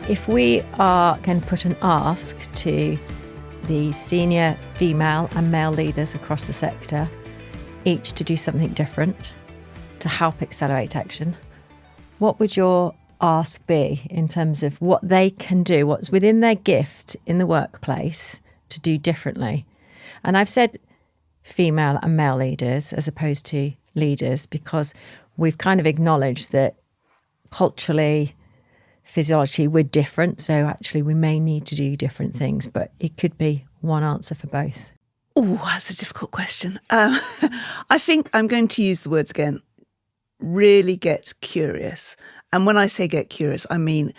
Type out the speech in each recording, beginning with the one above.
If we are going to put an ask to the senior female and male leaders across the sector, each to do something different to help accelerate action, what would your ask be in terms of what they can do, what's within their gift in the workplace to do differently? And I've said female and male leaders as opposed to leaders because we've kind of acknowledged that culturally, physiologically, we're different. So actually we may need to do different things, but it could be one answer for both. Oh, that's a difficult question. I think I'm going to use the words again, really get curious. And when I say get curious, I mean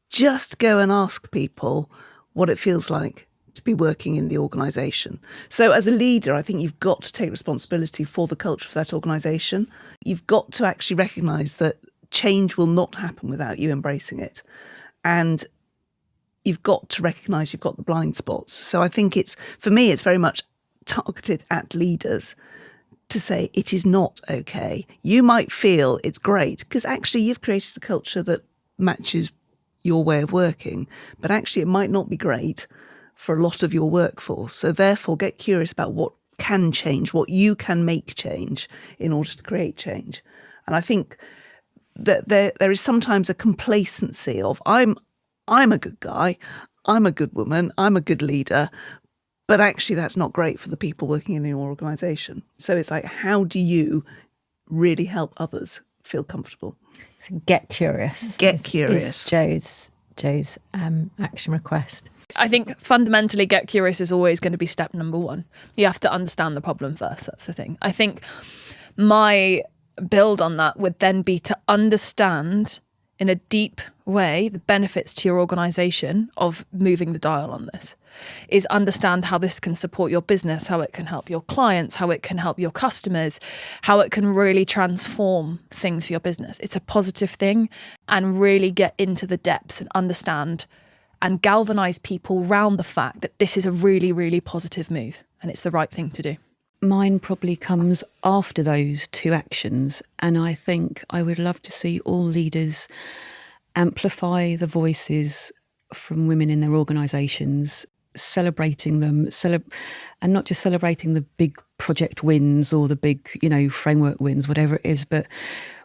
just go and ask people what it feels like to be working in the organisation. So as a leader, I think you've got to take responsibility for the culture of that organisation. You've got to actually recognise that change will not happen without you embracing it. And you've got to recognise you've got the blind spots. So I think for me, it's very much targeted at leaders to say it is not okay. You might feel it's great because actually you've created a culture that matches your way of working, but actually it might not be great for a lot of your workforce. So therefore get curious about what can change, what you can make change in order to create change. And I think that there is sometimes a complacency of I'm a good guy, I'm a good woman, I'm a good leader, but actually that's not great for the people working in your organisation. So it's like, how do you really help others feel comfortable? So get curious. Get curious. Is Joe's action request. I think fundamentally get curious is always going to be step number one. You have to understand the problem first. That's the thing. I think my build on that would then be to understand in a deep way the benefits to your organisation of moving the dial on this. Is understand how this can support your business, how it can help your clients, how it can help your customers, how it can really transform things for your business. It's a positive thing, and really get into the depths and understand and galvanise people around the fact that this is a really, really positive move and it's the right thing to do. Mine probably comes after those two actions, and I think I would love to see all leaders amplify the voices from women in their organisations, celebrating them, and not just celebrating the big project wins or the big, framework wins, whatever it is, but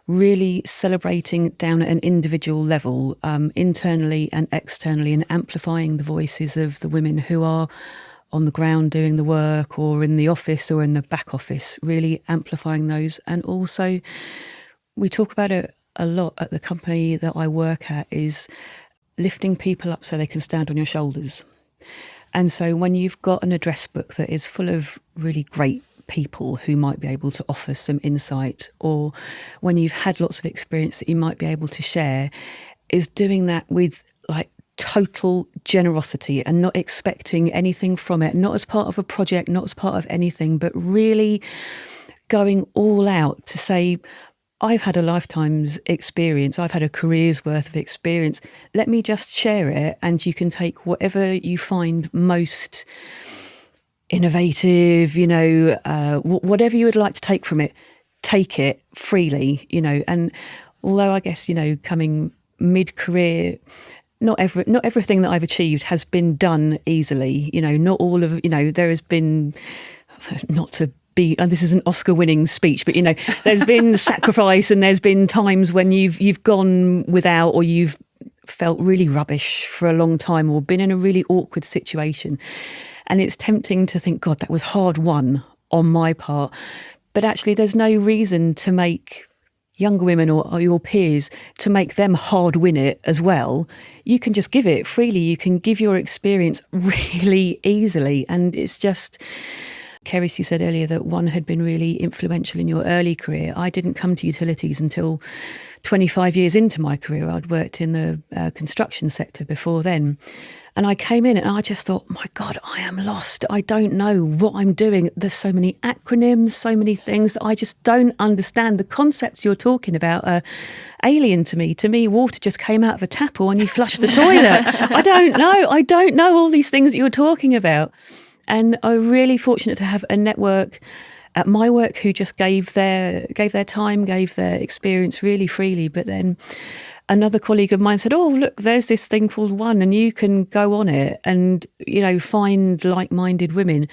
really celebrating down at an individual level, internally and externally, and amplifying the voices of the women who are on the ground doing the work or in the office or in the back office, really amplifying those. And also, we talk about it a lot at the company that I work at, is lifting people up so they can stand on your shoulders. And so when you've got an address book that is full of really great people who might be able to offer some insight, or when you've had lots of experience that you might be able to share, is doing that with total generosity and not expecting anything from it, not as part of a project, not as part of anything, but really going all out to say, I've had a lifetime's experience, I've had a career's worth of experience, let me just share it, and you can take whatever you find most innovative, whatever you would like to take from it, take it freely, and although I guess, coming mid-career, not everything that I've achieved has been done easily. Not all of, there has been, not to be, and this is an Oscar-winning speech, but there's been sacrifice, and there's been times when you've gone without, or you've felt really rubbish for a long time, or been in a really awkward situation, and it's tempting to think, God, that was hard won on my part, but actually, there's no reason to make younger women or your peers, to make them hard win it as well. You can just give it freely. You can give your experience really easily. And it's just, Kerrris, you said earlier that WUN had been really influential in your early career. I didn't come to utilities until 25 years into my career. I'd worked in the construction sector before then. And I came in and I just thought, my God, I am lost. I don't know what I'm doing. There's so many acronyms, so many things. I just don't understand. The concepts you're talking about are alien to me. To me, water just came out of a tap or when you flush the toilet. I don't know all these things that you're talking about. And I'm really fortunate to have a network at my work who just gave their time, gave their experience really freely. But then another colleague of mine said, oh, look, there's this thing called WUN, and you can go on it and, find like-minded women.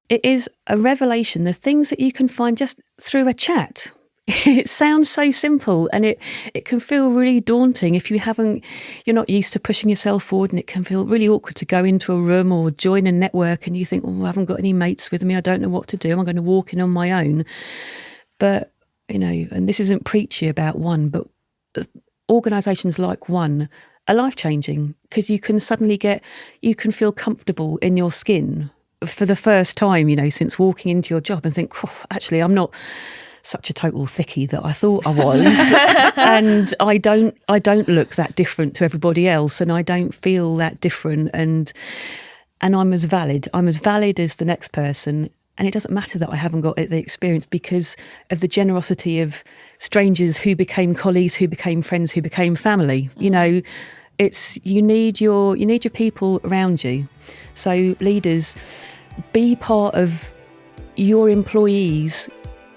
It is a revelation, the things that you can find just through a chat. It sounds so simple, and it can feel really daunting if you're not used to pushing yourself forward, and it can feel really awkward to go into a room or join a network and you think, oh, I haven't got any mates with me, I don't know what to do, am I going to walk in on my own? But, and this isn't preachy about WUN, but organisations like WUN are life-changing, because you can suddenly you can feel comfortable in your skin for the first time, since walking into your job, and think, oh, actually, I'm not such a total thickie that I thought I was, and I don't look that different to everybody else, and I don't feel that different, and I'm as valid as the next person. And it doesn't matter that I haven't got the experience, because of the generosity of strangers who became colleagues, who became friends, who became family. It's you need your people around you. So leaders, be part of your employees'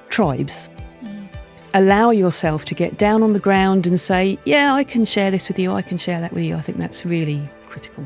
tribes. Allow yourself to get down on the ground and say, yeah, I can share this with you, I can share that with you. I think that's really critical.